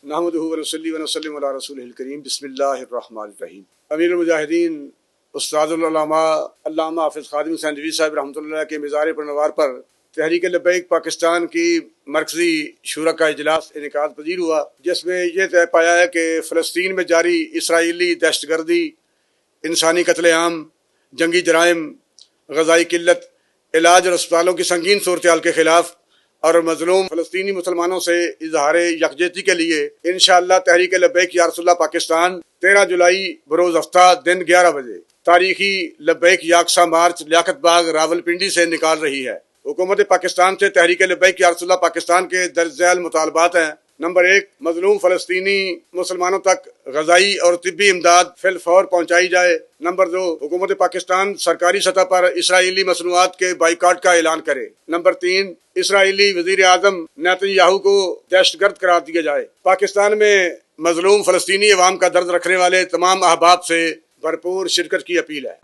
نحمدہ ونصلی ونسلم علی رسولہ الکریم بسم اللہ الرحمن الرحیم۔ امیر المجاہدین استاد العلماء علامہ حافظ خادم حسین رضوی صاحب رحمۃ اللہ کے مزار پرنوار پر تحریک لبیک پاکستان کی مرکزی شورا کا اجلاس انعقاد پذیر ہوا، جس میں یہ طے پایا ہے کہ فلسطین میں جاری اسرائیلی دہشت گردی، انسانی قتل عام، جنگی جرائم، غذائی قلت، علاج اور اسپتالوں کی سنگین صورتحال کے خلاف اور مظلوم فلسطینی مسلمانوں سے اظہار یکجہتی کے لیے انشاءاللہ تحریک لبیک یا رسول اللہ پاکستان 13 جولائی بروز ہفتہ دن 11 بجے تاریخی لبیک یاکساں مارچ لیاقت باغ راولپنڈی سے نکال رہی ہے۔ حکومت پاکستان سے تحریک لبیک یا رسول اللہ پاکستان کے درج ذیل مطالبات ہیں: نمبر 1، مظلوم فلسطینی مسلمانوں تک غذائی اور طبی امداد فی الفور پہنچائی جائے۔ نمبر 2، حکومت پاکستان سرکاری سطح پر اسرائیلی مصنوعات کے بائیکاٹ کا اعلان کرے۔ نمبر 3، اسرائیلی وزیر اعظم نیتن یاہو کو دہشت گرد قرار دیا جائے۔ پاکستان میں مظلوم فلسطینی عوام کا درد رکھنے والے تمام احباب سے بھرپور شرکت کی اپیل ہے۔